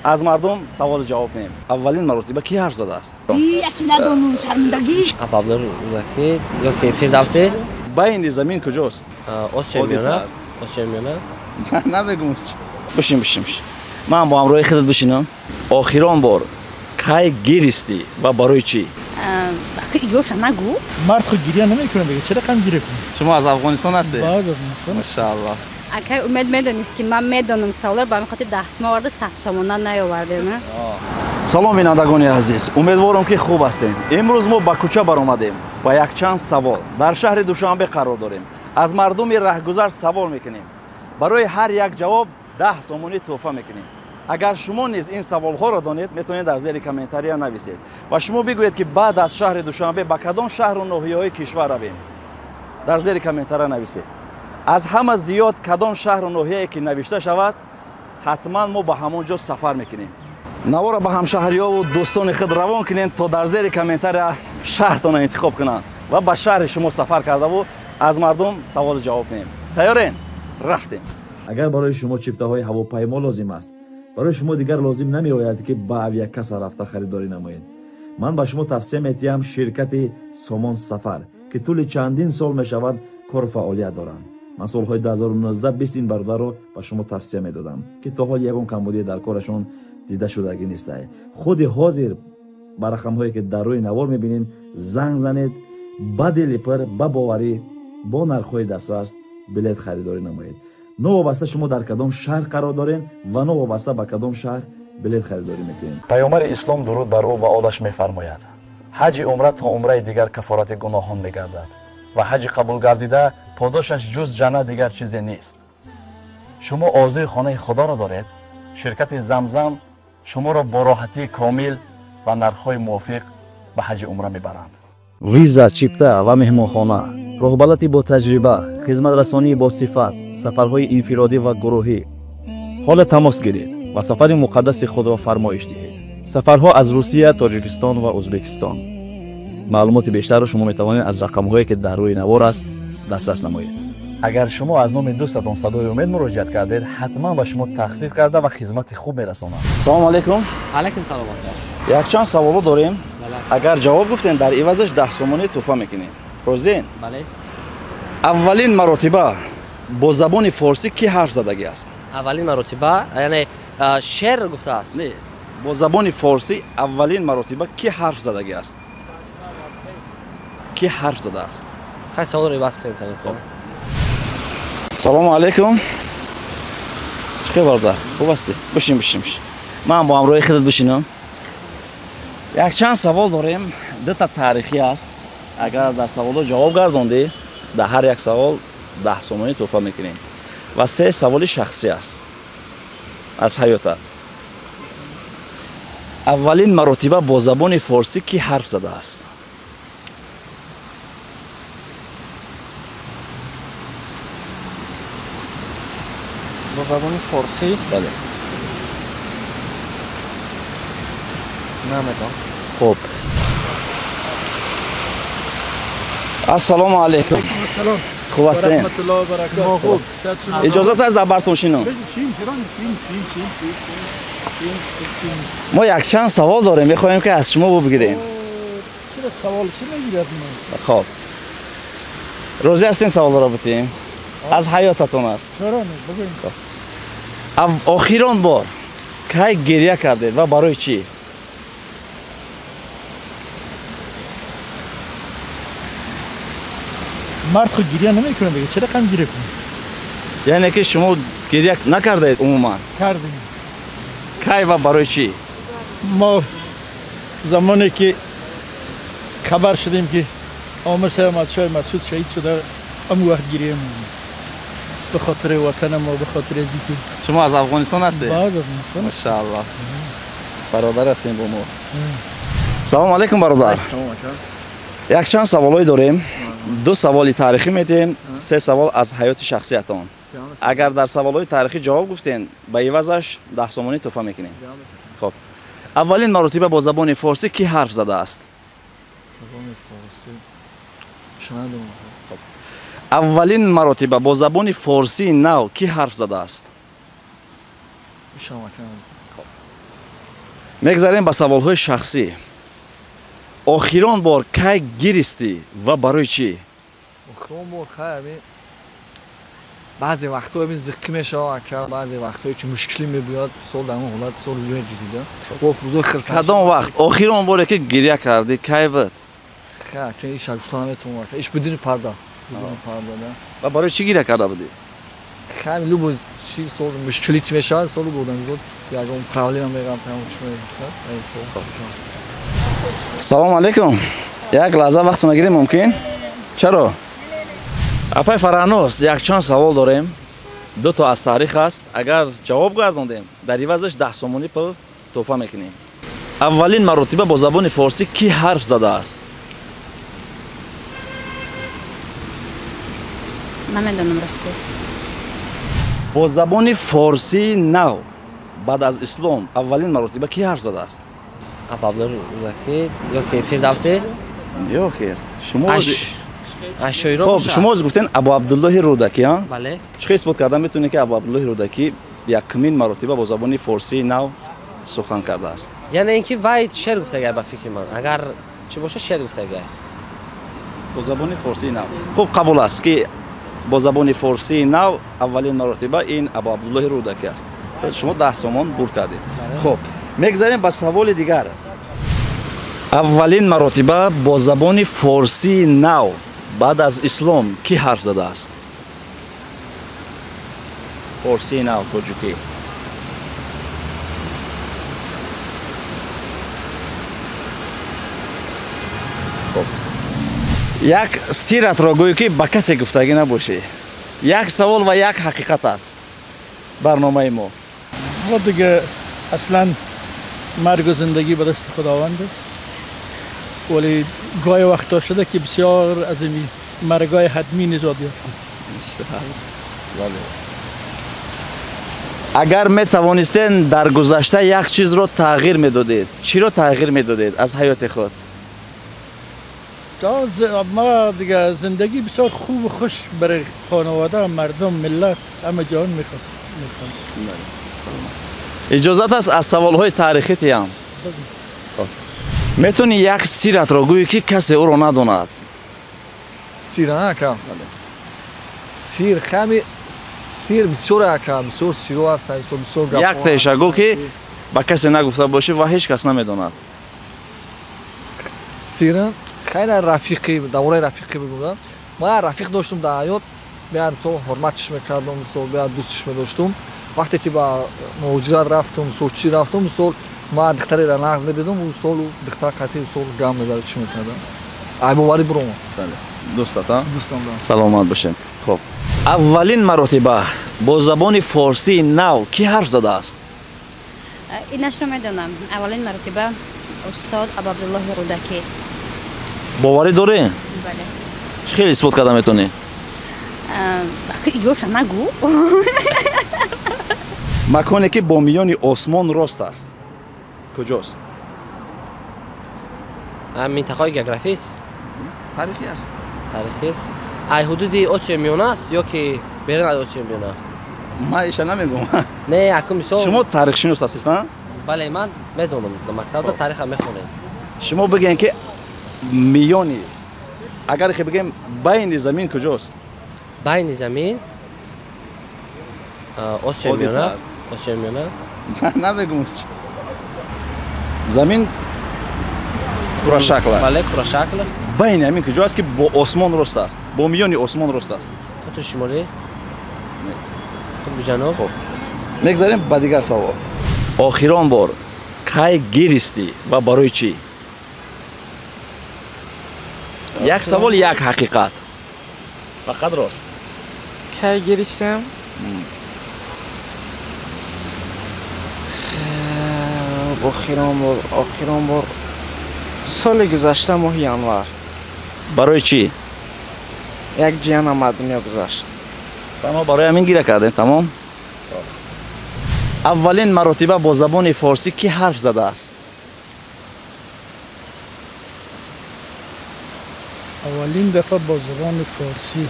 از مردم سوال جواب میدیم. اولین مرتبه کی حرف زده است؟ یکی ندونم شرمندگیش. پابلو روزکی یا که فردوسی؟ بین زمین کجاست؟ آسیا میانه. آسیا میانه. نمیگم. بشین. من با همراه خودت بشینم. آخرین بار کی گیرستی و برای چی؟ ایجوش نگو. مرد خود گریه نمیکنه دیگه. چرا کم گریه کنی؟ شما از افغانستان هستی؟ از افغانستان. ماشاءالله. اگه امید میدونید که من میدونم سوالر با میخواد دست ما ورده 100 سومن نیاورده نه. سلام بینندگان عزیز، امیدوارم که خوب هستین. امروز ما با کوچه برآمدیم. با یک چند سوال در شهر دوشنبه قرار داریم. از مردم راهگذر سوال میکنیم. برای هر یک جواب 10 سومونی تحفه میکنیم. اگر شما نیز این سوال ها را دانید میتونید در زیر کامنتاری نویسید و شما بگویید که بعد از شهر دوشنبه به کدام شهر و ناحیه‌های کشور رویم. در زیر کامنتاری نویسید. از همه زیاد کدام شهر و ناحیه‌ای که نوشته شود حتما ما به همونجا سفر میکنیم. نوارا به همشهری‌ها و دوستان خود روان کنین تا در زیر کامنتار شهرتان انتخاب کنند و به شهر شما سفر کرده و از مردم سوال جواب میدیم. تیارین؟ رفتیم. اگر برای شما چیپته‌های هواپیما لازم است، برای شما دیگر لازم نمی‌آید که به اویاکس رفته خریداری نمایید. من به شما توصیه می‌کنم شرکت سامان سفر که طول چندین سال می‌شود کار فعالیت دارند. من سالهای 2019-20 این برادر رو به شما توصیه می‌دادم که تا حال یگان کمبودی در کارشون دیده شدگی نیست. خود حاضر به رقم‌هایی که در روی نوار می‌بینید زنگ زنید، با دل پر، با باوری، با نرخ‌های دسترس بلیط خریداری نمایید. نوابسته شما در کدام شهر قرار دارین و نوابسته به کدام شهر بلیط خریداری میکنین. پیامبر اسلام درود بر او و آلش میفرماید حج عمره تا عمره دیگر کفارت گناهان میگردد و حج قبول گردیده پاداشش جز جنت دیگر چیزی نیست. شما آرزوی خانه خدا را دارید؟ شرکت زمزم شما را با راحتی کامل و نرخ‌های موافق به حج عمره میبرند. ویزا، چیپته و مهمانخانه، راهبردی با تجربه، خدمت رسانی با صفت، سفرهای انفرادی و گروهی. حال تماس گیرید و سفر مقدس خود را فرمایش دهید. سفرها از روسیه، تاجیکستان و ازبکستان. معلومات بیشتر را شما میتوانید از رقم‌هایی که در روی نوار است دسترس نمایید. اگر شما از نام دوستتان صدای امید مراجعه کردید، حتما به شما تخفیف کرده و خدمت خوب میرسانند. سلام علیکم. علیکم سلام. یک چند سوال داریم. اگر جواب گفتین در عوضش 10 سومونی تحفه میکنیم. روزین؟ بله. اولین مرتبه با زبان فارسی کی حرف زدگی است؟ اولین مرتبه یعنی شعر گفته است. نه. با زبان فارسی اولین مرتبه کی حرف زدگی است؟ کی حرف زده است؟ خیلی سوال رو بس کنید. سلام علیکم. چه برادر؟ خوب هستی؟ بشین. من با همراه خودت بشینم. یک چند سوال داریم. دو تا تاریخی است. اگر در سوالا جواب گرداندی در هر یک سوال 10 سومونی تحفه میکنیم و 3 سوال شخصی است از حیاتت. اولین مرتبه با زبان فارسی کی حرف زده است؟ با زبان فارسی؟ بله. نمیدونم. خوب. السلام علیکم. سلام. خوب هستین؟ رحمت الله و برکاته. خوب. اجازه است در براتون شینم. ما یک چند سوال داریم میخوایم که از شما بگیریم. چرا سوال چی میگیرید؟ خب. روزی هستین سوال را بتیم؟ از حیاتتون است. چرا نه؟ بگوین. آخرین بار کی گریه کردید و برای چی؟ مرد خود گریه نمیکنه دیگه. چرا کم گریه کنی؟ یعنی که شما گریه نکردید عموما؟ کردیم. کی و برای چی؟ ما زمانی که خبر شدیم که عامر صاحب احمدشاه مسعود شهید شده اون وقت گریه می‌کنیم. به خاطر وطن ما، به خاطر ازی که شما از افغانستان هستید؟ از افغانستان. ماشاءالله. برادر هستین با ما. سلام علیکم برادر. سلام علیکم. یک چند سوالایی داریم. 2 سوالی تاریخی میدیم، 3 سوال از حیات شخصیتان. اگر در سوالای تاریخی جواب گفتین به عوضش 10 سومونی تحفه میکنیم. خب. اولین مرتبه با زبان فارسی کی حرف زده است؟ زبان فارسی شنیدم. خب. اولین مرتبه با زبان فارسی نو کی حرف زده است؟ شما мегзарем ба саволҳои шахсӣ. охирон бор кай гиристӣ ва барои чӣ? охирон бор хай баъзе вақтҳо зиққӣ мешавад ака, баъзе вақтҳое ки мушкилӣ мебиёд, сол дар он ҳолат сол мегирид. рӯзои хирсан. Кадом вақт охирон боре ки гиря кардӣ кай буд? Хай ки иш гуфтан наметавонам ака. Иш бидуни парда. Бидуни парда да. Ва барои чӣ гиря карда будӣ? Хай любой чиз сол мушкилӣ ки мешавад, сол будам зод ягон проблема мегам тамош мешавад. Ай сол. Салом алейкум. Як лаҳза вақт нагирем мумкин? Чаро? Апай Фаранос, якчанд савол дорем. Ду то аз таърих аст. Агар ҷавоб гардондем, дар ивазаш 10 сомонӣ пул тӯҳфа мекунем. Аввалин маротиба бо забони форсӣ кӣ ҳарф задааст? Ман медонам росте. Бо забони форсии нав баъд аз ислом аввалин маротиба кӣ ҳарф задааст? Абабдулло Рӯдаки ёки Фирдавсӣ? Ё хейр. Шоиро хоб, бошад? шумо гуфтен Абу Абдуллоҳи Рӯдаки, а? Бале. Чӣ исбот карда метавонед ки Абу Абдуллоҳи Рӯдаки якмин маротиба бо забони форсии нав сухан кардааст? Яъне ин ки вай шеър гуфтагай ба фикри ман. Агар чӣ боша шеър гуфтагай. Бо забони форсии нав. Хуб, қабул аст ки бо забони форсии нав аввалин маротиба ин Абу Абдуллоҳи Рӯдаки аст. Шумо 10 сомон бурд кардед. Хуб, мегзарем ба саволи дигар. Аввалин маротиба бо забони форсии нав баъд аз ислом кӣ ҳарф задааст? форсии нав тоҷикӣ. як сирратро гӯё ки ба касе гуфтагӣ набошӣ. Як савол ва як ҳақиқат аст барномаи мо. ما دیگه اصلا مرگ و زندگی به دست خداوند است، ولی گاهی وقتا شده که بسیار از این مرگای حتمی نجات یافتیم. اگر میتوانستین در گذشته یک چیز رو تغییر میدادید، چی رو تغییر میدادید از حیات خود؟ ما دیگه زندگی بسیار خوب و خوش برای خانواده، مردم، ملت، همه جهان میخواست. اجازت است از سوالهای تاریخی تیم. میتونی یک سیرت را گویی که کسی او را نداند؟ سیر اکا. سیر خیلی سیر بسیار اکا، بسیار سیرو است، بسیار گپ. یک تیشه گو که با کسی نگفته باشه و هیچ کس نمیداند. سیر خیلی رفیقی، دوره رفیقی بگم. ما رفیق داشتم در حیات، بیاد سو حرمتش میکردم، سو بیاد دوستش می‌داشتم. وقتی که با مهاجرت رفتم، سوچی رفتم، سو ما دختری را نقض می‌دیدم، و سو دختر قطعی سو گام می‌داد چی می‌کردم. ای باوری برام. دوستت ها؟ دوستم دارم. سلامت باشین. خب اولین مرتبه با زبان فارسی نو کی حرف زده است؟ اینش رو میدونم. اولین مرتبه استاد ابو عبدالله رودکی. باوری داری؟ بله. خیلی اثبات کرده میتونی؟ ایجوش نگو. مکانی که با میان آسمان راست است کجاست؟ منطقه گئوگرافی است. تاریخی است. تاریخی است. ای حدودی آسیا میانه است یا که بیرون از آسیا میانه؟ ما ایشان نمیگم. نه اکو مثال شما تاریخ شناس هستید نه؟ بله من میدونم در مکتب تاریخ میخونم. شما بگین که میانی اگر که بگیم بین زمین کجاست؟ بین زمین آسیا میانه. آسیا میانه؟ نمیگم زمین کره شکل. بله کره شکل. بین همین کجاست که با آسمان راست است؟ با میانی آسمان راست است. قطب شمالی؟ قطب جنوب؟ خب میگذاریم با دیگر سوال. آخرین بار کی گریستی و برای چی؟ یک سوال یک حقیقت. فقط راست. کی گریستم؟ آخرین بار سال گذشته ماه ینوار. برای چی؟ یک جیان آمد دنیا گذشت. تمام برای همین گیره کردین تمام؟ اولین مرتبه با زبان فارسی کی حرف زده است؟ اولین دفعه با زبان فارسی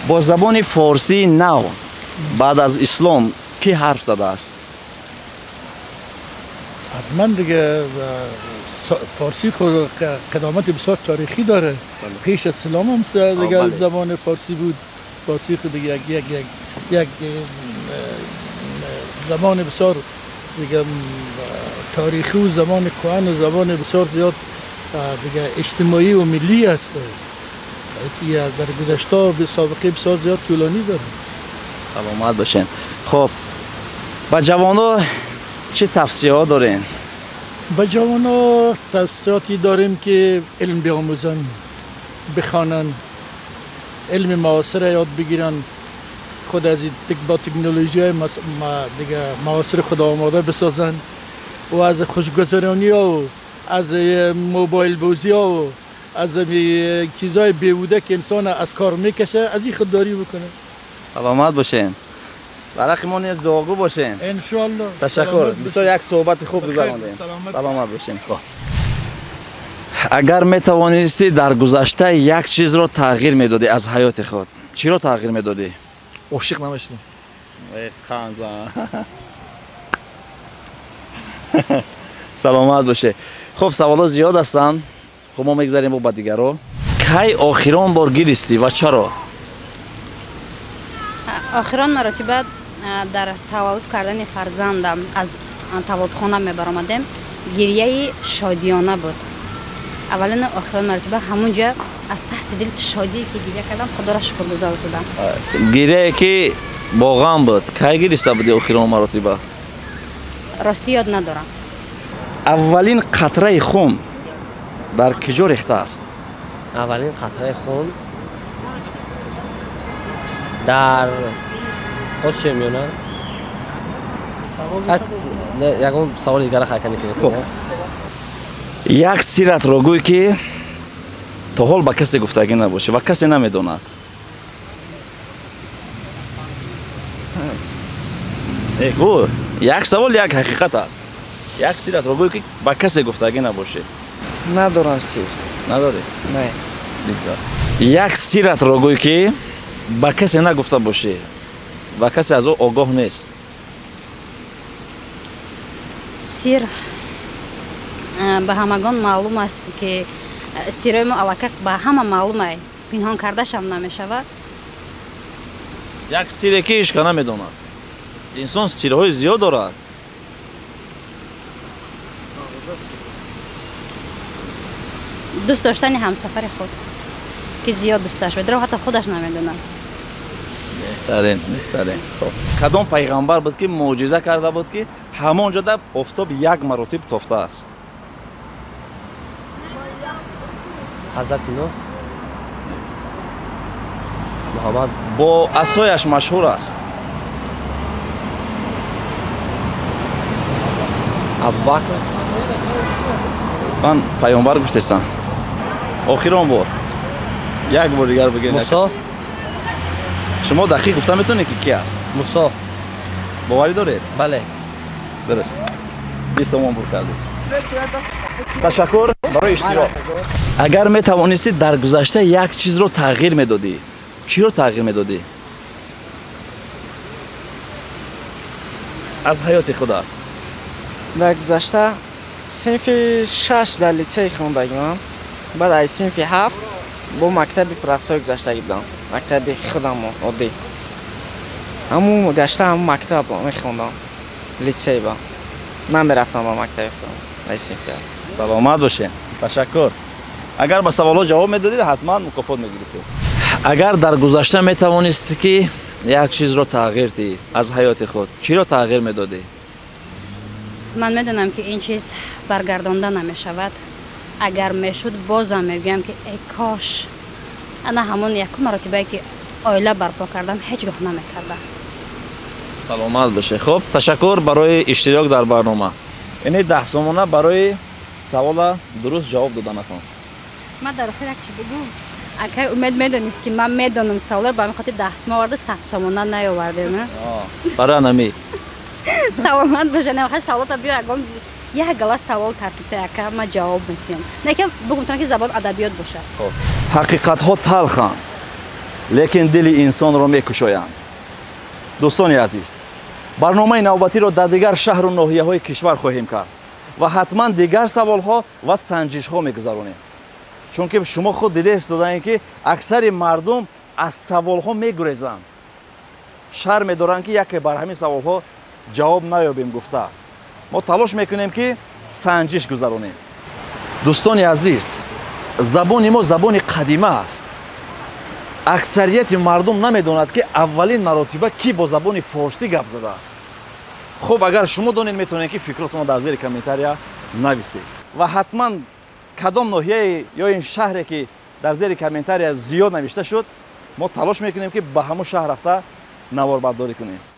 با زبان فارسی نو بعد از اسلام کی حرف زده است؟ حتما دیگه فارسی خود قدامت بسیار تاریخی داره. پیش از اسلام هم دیگه زبان فارسی بود. فارسی خود دیگه یک زبان بسیار دیگه تاریخی و زبان کهن و زبان بسیار زیاد دیگه اجتماعی و ملی است. در گذشته به سابقه بسیار زیاد طولانی داره. سلامت باشین. خب با جوانو چه توصیه‌ها دارین؟ با جوانو توصیاتی داریم که علم بیاموزن، بخوانن، علم معاصر یاد بگیرن، خود از با تکنولوژی دیگه معاصر خود آماده بسازن و از خوشگذرانی ها و از موبایل بازی ها و از چیزای بیهوده که انسان از کار میکشه از این خودداری بکنه. سلامت باشین. برای ما نیز دعاگو باشین. انشالله. تشکر. بسیار یک صحبت خوب گذراندیم. سلامت باشین. خب اگر میتوانستی در گذشته یک چیز رو تغییر میدادی از حیات خود، چی رو تغییر میدادی؟ عاشق نمیشدم. سلامت باشه. خب سوالا زیاد هستند. خب ما میگذاریم با دیگرو. کی آخرین بار گریستی و چرا؟ آخرین مرتبه در تولد کردن فرزندم از تولدخانه میبرآمدیم. گریه شادیانه بود. اولین آخرین مرتبه همونجا از تحت دل شادی که گریه کردم خدا را شکرگزار بودم. گریه که با غم بود. کی گریسته بودی آخرین مرتبه؟ راستی یاد ندارم. اولین قطره خون در کجا ریخته است؟ اولین قطره خون در آتش میونه. یکم سوال دیگر خواهی کنید. یک سیرت رو گوی که تا حال با کسی گفتگی نباشه و کسی نمیداند. گو یک سوال یک حقیقت است. یک سیرت رو گوی که با کسی گفتگی نباشه. ندارم سیر. نداری؟ نه. بگذار. یک سیرت رو گوی که با کسی نگفته باشه و کسی از او آگاه نیست. سیر به همگان معلوم است که سیرای ما علاقه به همه معلومه، پنهان کرده‌ش هم نمی‌شود. یک سیری که هیچ که نمیداند. انسان سیرهای زیاد دارد. دوست داشتن همسفر خود که زیاد دوستش بده، حتی خودش نمیدونه. بهترین. خب کدام پیغمبر بود که معجزه کرده بود که همانجا در آفتاب یک مرتبه تافته است؟ حضرت نوح. محمد با عصایش مشهور است. ابوبکر. من پیامبر گفتم. آخرین بار. یک بار دیگر بگین. موسی. شما دقیق گفتن میتونید که کی است؟ موسی. باوری دارید؟ بله. درست. 20 بار کردید. تشکر برای اشتراک. اگر میتوانستی در گذشته یک چیز رو تغییر میدادی، چی رو تغییر میدادی؟ از حیات خودت. در گذشته صنف 6 در لیسه خوندم. بعد از صنف 7 با مکتب پرستاری گذشته بودم. مکتب خودم عادی. همون گشته همون مکتب میخوندم. لیسه با. نمیرفتم با مکتب خودم. صنف 7. سلامت باشین. تشکر. اگر به سوالات جواب میدادید حتما مکافات میگرفتید. اگر در گذشته میتوانستی که یک چیز رو تغییر دهی از حیات خود، چی رو تغییر میدادی؟ من میدونم که این چیز برگردانده نمیشود. اگر میشد بازم میگم که ای کاش انا همون یک مرتبه که عائله برپا کردم هیچگاه نمیکردم. سلامت باشه. خب تشکر برای اشتراک در برنامه. یعنی 10 سومانه برای سوال درست جواب دادنتون. من در آخر یک چی بگم. اگر امید میدونست که من میدونم سوال با من خاطر 10 سوم آورده 100 سومانه نیاوردیم. برای نمی. سلامت باشه. نه آخر سوالات بیا اگم یک گلاس سوال ترتیب تا ما جواب میدیم. نه که بگم که زبان ادبیات باشه. حقیقت ها تلخند لیکن دل انسان رو میکشایند. дӯстони азиз, барномаи навбатиро дар дигар шаҳру ноҳияҳои кишвар хоҳем кард ва ҳатман дигар саволҳо ва санҷишҳо мегузаронем. чунки шумо худ дида истодаем ки аксари мардум аз саволҳо мегурезанд, шарм медоранд ки яке бар ҳамин саволҳо ҷавоб наёбем гуфта. мо талош мекунем ки санҷиш гузаронем. дӯстони азиз, забони мо забони қадима аст. аксарияти мардум намедонад ки аввалин маротиба кӣ бо забони форсӣ гап задааст. хуб, агар шумо донед, метавонед ки фикротонро дар зери комментария нависед ва ҳатман кадом ноҳияе ё ин шаҳре ки дар зери комментария зиёд навишта шуд, мо талош мекунем ки ба ҳамун шаҳр рафта наворбардорӣ кунем.